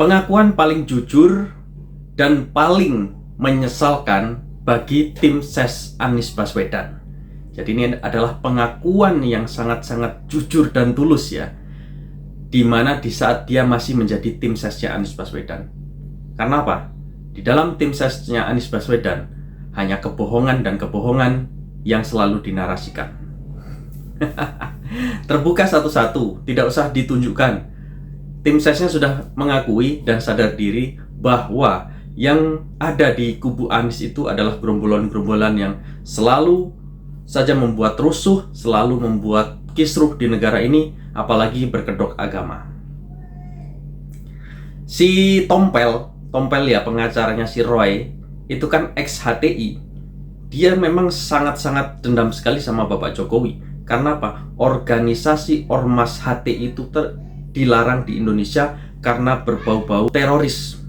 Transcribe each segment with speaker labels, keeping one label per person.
Speaker 1: Pengakuan paling jujur dan paling menyesalkan bagi tim ses Anies Baswedan. Jadi ini adalah pengakuan yang sangat-sangat jujur dan tulus ya, dimana di saat dia masih menjadi tim sesnya Anies Baswedan. Karena apa? Di dalam tim sesnya Anies Baswedan hanya kebohongan dan kebohongan yang selalu dinarasikan. Terbuka satu-satu, tidak usah ditunjukkan. Tim sesnya sudah mengakui dan sadar diri bahwa yang ada di kubu Anies itu adalah gerombolan-gerombolan yang selalu saja membuat rusuh, selalu membuat kisruh di negara ini, apalagi berkedok agama. Si Tompel ya, pengacaranya si Roy, itu kan ex HTI. Dia memang sangat-sangat dendam sekali sama Bapak Jokowi. Karena apa? Organisasi Ormas HTI itu dilarang di Indonesia karena berbau-bau teroris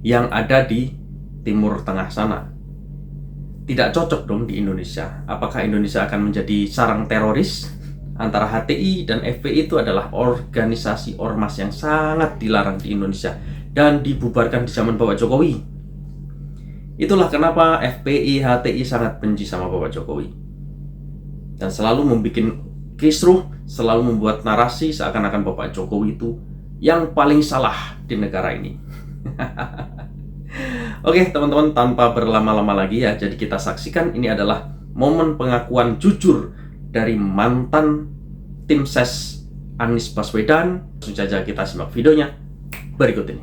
Speaker 1: yang ada di Timur Tengah sana. Tidak cocok dong di Indonesia. Apakah Indonesia akan menjadi sarang teroris? Antara HTI dan FPI itu adalah organisasi ormas yang sangat dilarang di Indonesia dan dibubarkan di zaman Bapak Jokowi. Itulah kenapa FPI, HTI sangat benci sama Bapak Jokowi dan selalu membuat kisruh, selalu membuat narasi seakan-akan Bapak Jokowi itu yang paling salah di negara ini. Oke teman-teman, tanpa berlama-lama lagi ya, jadi kita saksikan ini adalah momen pengakuan jujur dari mantan tim ses Anies Baswedan. Langsung saja kita simak videonya berikut ini.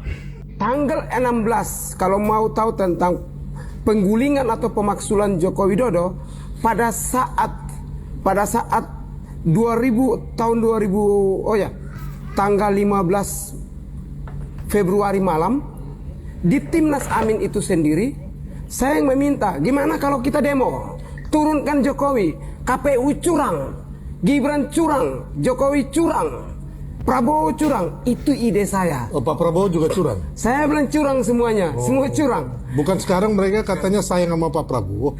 Speaker 2: Tanggal 16, kalau mau tahu tentang penggulingan atau pemaksulan Joko Widodo pada saat 2000 tanggal 15 Februari malam di Timnas Amin itu sendiri, saya yang meminta, gimana kalau kita demo, turunkan Jokowi, KPU curang, Gibran curang, Jokowi curang, Prabowo curang. Itu ide saya.
Speaker 3: Oh, Pak Prabowo juga curang?
Speaker 2: Saya bilang curang semuanya, semua curang.
Speaker 3: Bukan sekarang mereka katanya sayang sama Pak Prabowo.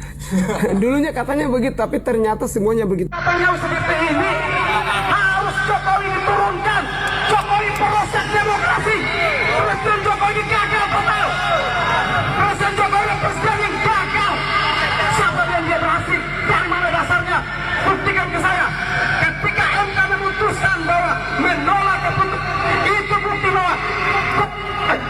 Speaker 2: Dulunya katanya begitu, tapi ternyata semuanya begitu.
Speaker 4: Yang seperti ini harus Jokowi diturunkan. Jokowi perusak demokrasi. Presiden Jokowi gagal total. Presiden Jokowi presiden yang gagal. Siapa yang dia berhasil? Dari mana dasarnya? Buktikan ke saya. Ketika MK memutuskan bahwa menolak keputusan, itu bukti bahwa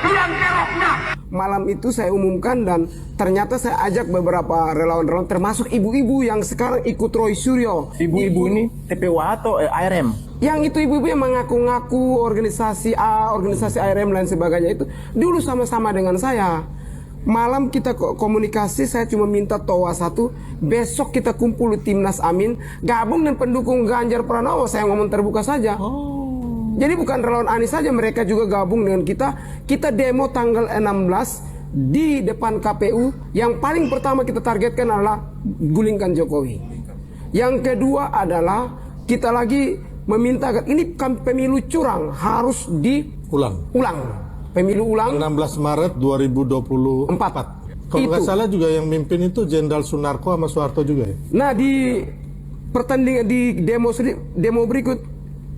Speaker 4: yang keroknya.
Speaker 2: Malam itu saya umumkan dan ternyata saya ajak beberapa relawan-relawan termasuk ibu-ibu yang sekarang ikut Roy Suryo.
Speaker 5: Ibu-ibu ini TPWA atau ARM?
Speaker 2: Yang itu ibu-ibu yang mengaku-ngaku organisasi A, organisasi ARM dan sebagainya itu dulu sama-sama dengan saya. Malam kita komunikasi, saya cuma minta toa satu, besok kita kumpul di Timnas Amin, gabung dengan pendukung Ganjar Pranowo, saya ngomong terbuka saja. Jadi bukan relawan Anies saja, mereka juga gabung dengan kita. Kita demo tanggal 16 di depan KPU. Yang paling pertama kita targetkan adalah gulingkan Jokowi. Yang kedua adalah kita lagi meminta, ini pemilu curang, harus diulang. Pemilu ulang
Speaker 3: 16 Maret 2024. Kalau nggak salah juga yang mimpin itu Jenderal Sunarko sama Soeharto juga ya?
Speaker 2: Nah di pertandingan, di demo berikut,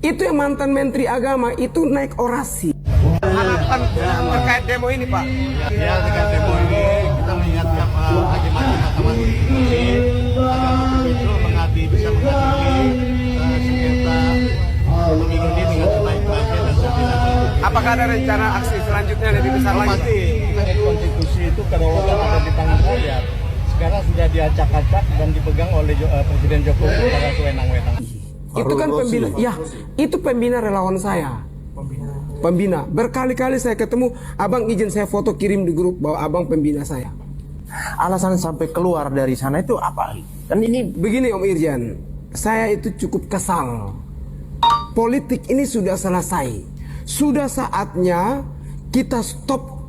Speaker 2: itu yang mantan Menteri Agama itu naik orasi.
Speaker 4: Harapan terkait demo ini, Pak?
Speaker 6: Ya, dengan demo ini kita mengingatkan bagaimana Mahkamah Konstitusi betul-betul bisa mengadili sengketa pemilu ini dengan sebaik-baiknya dan sebenarnya.
Speaker 4: Apakah ada rencana aksi selanjutnya lebih besar lagi?
Speaker 6: Pasti konstitusi itu kedaulatan ada di tangan rakyat. Sekarang sudah diacak-acak dan dipegang oleh Presiden Jokowi secara sewenang-wenang.
Speaker 2: Itu kan pembina, ya itu pembina relawan saya. Pembina, berkali-kali saya ketemu, abang izin saya foto kirim di grup bahwa abang pembina saya.
Speaker 5: Alasan sampai keluar dari sana itu apa? Dan ini
Speaker 2: Begini Om Irjan, saya itu cukup kesal. Politik ini sudah selesai. Sudah saatnya kita stop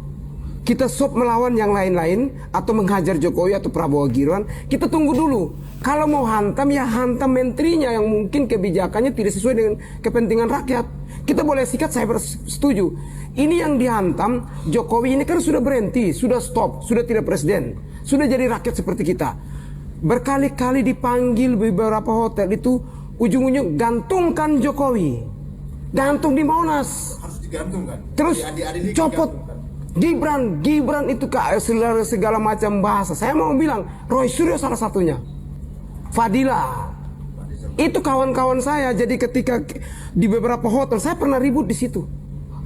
Speaker 2: melawan yang lain-lain atau menghajar Jokowi atau Prabowo Gibran. Kita tunggu dulu. Kalau mau hantam ya hantam menterinya yang mungkin kebijakannya tidak sesuai dengan kepentingan rakyat. Kita boleh sikat, saya setuju. Ini yang dihantam Jokowi ini kan sudah berhenti, sudah stop, sudah tidak presiden, sudah jadi rakyat seperti kita. Berkali-kali dipanggil beberapa hotel itu, ujung-ujung gantungkan Jokowi, gantung di Monas.
Speaker 6: digantungkan.
Speaker 2: Terus
Speaker 6: Adik-adik
Speaker 2: copot Gibran itu segala macam bahasa. Saya mau bilang Roy Suryo salah satunya, Fadila itu kawan-kawan saya. Jadi ketika di beberapa hotel saya pernah ribut di situ,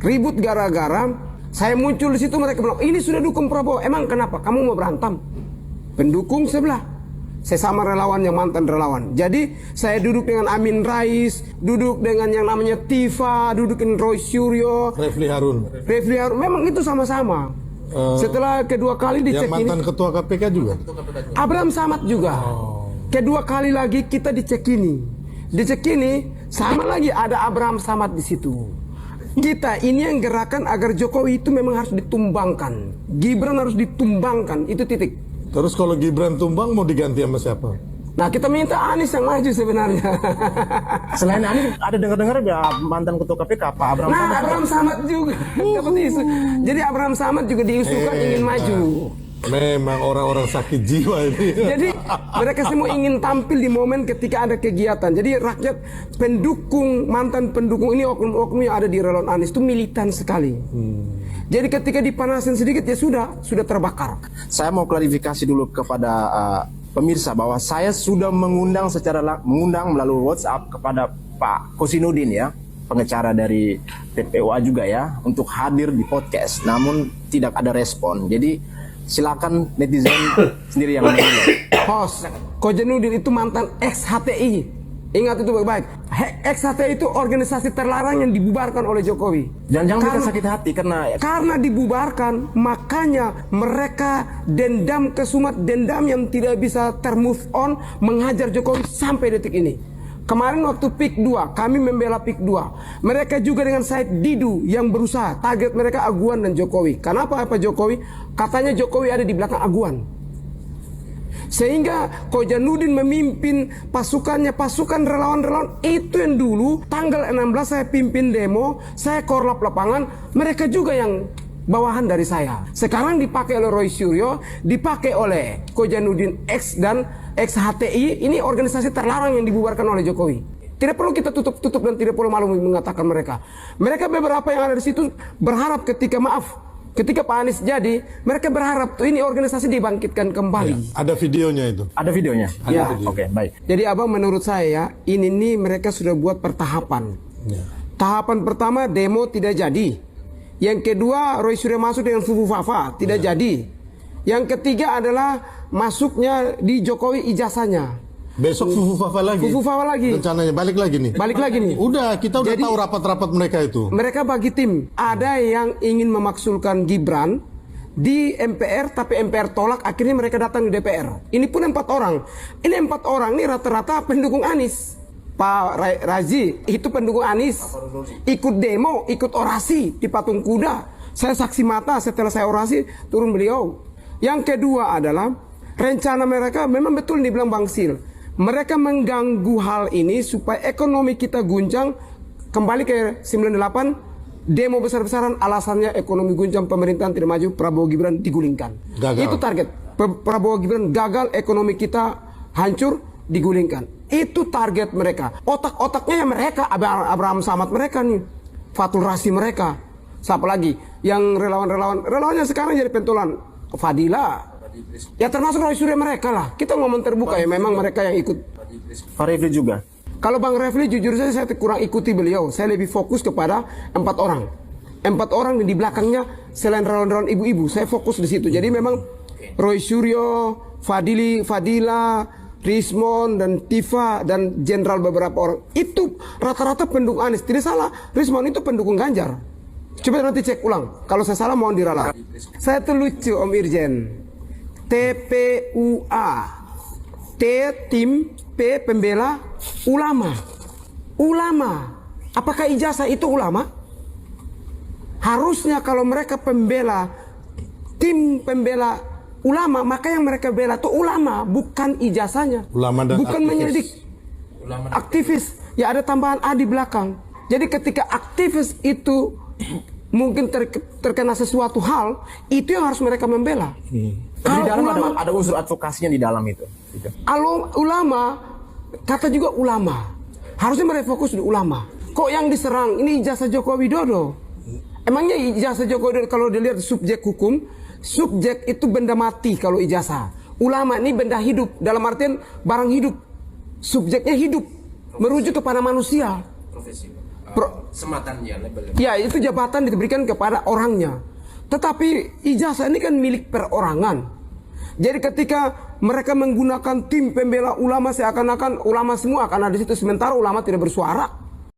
Speaker 2: ribut gara-gara saya muncul di situ. Mereka bilang ini sudah dukung Prabowo. Emang kenapa? Kamu mau berantem? Pendukung sebelah. Saya sama relawan yang mantan relawan. Jadi saya duduk dengan Amin Rais, duduk dengan yang namanya Tifa, duduk dengan Roy Suryo,
Speaker 3: Refli Harun.
Speaker 2: Memang itu sama-sama. Setelah kedua kali dicek
Speaker 3: Yang mantan
Speaker 2: ini,
Speaker 3: ketua KPK juga.
Speaker 2: Abraham Samad juga. Kedua kali lagi kita dicek ini, sama lagi ada Abraham Samad di situ. Kita ini yang gerakan agar Jokowi itu memang harus ditumbangkan. Gibran harus ditumbangkan, itu titik.
Speaker 3: Terus kalau Gibran tumbang mau diganti sama siapa?
Speaker 2: Nah kita minta Anies yang maju sebenarnya.
Speaker 5: Selain Anies ada dengar-dengar ya mantan ketua KPK Pak Abraham
Speaker 2: Nah
Speaker 5: Samad.
Speaker 2: Abraham Samad juga dapat isu. Jadi Abraham Samad juga diusulkan ingin maju.
Speaker 3: Memang orang-orang sakit jiwa ini.
Speaker 2: Jadi mereka semua ingin tampil di momen ketika ada kegiatan. Jadi rakyat pendukung, mantan pendukung ini, oknum-oknum yang ada di relawan Anies itu militan sekali. Jadi ketika dipanasin sedikit ya sudah terbakar.
Speaker 5: Saya mau klarifikasi dulu kepada pemirsa bahwa saya sudah mengundang melalui WhatsApp kepada Pak Kosinudin ya, pengacara dari TPUA juga ya, untuk hadir di podcast. Namun tidak ada respon. Jadi silakan netizen sendiri yang menilai.
Speaker 2: Host, Kojenudin itu mantan ex-HTI. Ingat itu baik-baik. Ex-HTI itu organisasi terlarang yang dibubarkan oleh Jokowi.
Speaker 5: Dan jangan kita sakit hati
Speaker 2: karena dibubarkan, makanya mereka dendam kesumat, dendam yang tidak bisa termove on, menghajar Jokowi sampai detik ini. Kemarin waktu PIK 2, kami membela PIK 2. Mereka juga dengan Said Didu yang berusaha, target mereka Aguan dan Jokowi. Kenapa Pak Jokowi? Katanya Jokowi ada di belakang Aguan. Sehingga Kojanudin memimpin pasukannya, pasukan relawan-relawan itu yang dulu tanggal 16 saya pimpin demo, saya korlap lapangan, mereka juga yang bawahan dari saya. Sekarang dipakai oleh Roy Suryo, dipakai oleh Kojanudin X dan ex-HTI, ini organisasi terlarang yang dibubarkan oleh Jokowi. Tidak perlu kita tutup-tutup dan tidak perlu malu mengatakan mereka. Mereka beberapa yang ada di situ berharap ketika Pak Anies jadi, mereka berharap tuh ini organisasi dibangkitkan kembali.
Speaker 3: Ya, ada videonya itu.
Speaker 5: Ada videonya?
Speaker 2: Ya.
Speaker 5: Oke, baik.
Speaker 2: Jadi abang menurut saya ini nih mereka sudah buat pertahapan.
Speaker 3: Ya.
Speaker 2: Tahapan pertama demo tidak jadi. Yang kedua Roy Suryo masuk dengan Fufu Fafa tidak jadi. Yang ketiga adalah masuknya di Jokowi ijazahnya.
Speaker 3: Besok Fufu Fafa lagi.
Speaker 2: Fufu Fafa lagi.
Speaker 3: Rencananya balik lagi nih.
Speaker 2: Balik lagi nih.
Speaker 3: Udah, kita udah
Speaker 2: Jadi,
Speaker 3: tahu rapat-rapat mereka itu.
Speaker 2: Mereka bagi tim. Ada yang ingin memaksulkan Gibran di MPR, tapi MPR tolak. Akhirnya mereka datang di DPR. Ini pun 4 orang. Ini 4 orang ini rata-rata pendukung Anies. Pak Razi itu pendukung Anies. Ikut demo, ikut orasi di Patung Kuda. Saya saksi mata setelah saya orasi turun beliau. Yang kedua adalah rencana mereka memang betul dibilang Bang Sil. Mereka mengganggu hal ini supaya ekonomi kita guncang, kembali ke 98, demo besar-besaran, alasannya ekonomi guncang, pemerintahan tidak maju, Prabowo Gibran digulingkan.
Speaker 3: Gagal.
Speaker 2: Itu target. Prabowo Gibran gagal, ekonomi kita hancur, digulingkan. Itu target mereka. Otak-otaknya ya mereka, Abraham Samad mereka nih, Fatul Rasi mereka. Siapa lagi? Yang relawannya sekarang jadi pentolan. Fadila. Ya termasuk Roy Suryo mereka lah. Kita ngomong terbuka ya, memang mereka yang ikut.
Speaker 5: Pak Refli juga.
Speaker 2: Kalau Bang Refli jujur saja saya kurang ikuti beliau. Saya lebih fokus kepada 4 orang. 4 orang di belakangnya selain relawan-relawan ibu-ibu. Saya fokus di situ. Jadi memang Roy Suryo, Fadila, Rismon dan Tifa dan jenderal beberapa orang itu rata-rata pendukung Anies. Tidak salah, Rismon itu pendukung Ganjar. Coba nanti cek ulang. Kalau saya salah mohon diralat. Saya tuh lucu Om Irjen. TPUA, T tim, P pembela ulama. Apakah ijazah itu ulama? Harusnya kalau mereka pembela tim pembela ulama, maka yang mereka bela itu ulama, bukan ijazahnya.
Speaker 3: Ulama dan
Speaker 2: bukan
Speaker 3: aktivis.
Speaker 2: menyelidik. Aktivis. Ya ada tambahan A di belakang. Jadi ketika aktivis itu mungkin terkena sesuatu hal, itu yang harus mereka membela.
Speaker 5: Di dalam ada unsur advokasinya di dalam itu.
Speaker 2: Ulama, kata juga ulama. Harusnya mereka fokus di ulama. Kok yang diserang ini ijazah Joko Widodo? Emangnya ijazah Jokowi kalau dilihat subjek hukum, subjek itu benda mati kalau ijazah. Ulama ini benda hidup, dalam artian barang hidup. Subjeknya hidup, merujuk kepada manusia.
Speaker 5: Profesi.
Speaker 2: Pro-
Speaker 5: Sematannya labelnya.
Speaker 2: Ya, itu jabatan diberikan kepada orangnya. Tetapi ijazah ini kan milik perorangan. Jadi ketika mereka menggunakan tim pembela ulama, seakan-akan ulama semua akan ada di situ, sementara ulama tidak bersuara.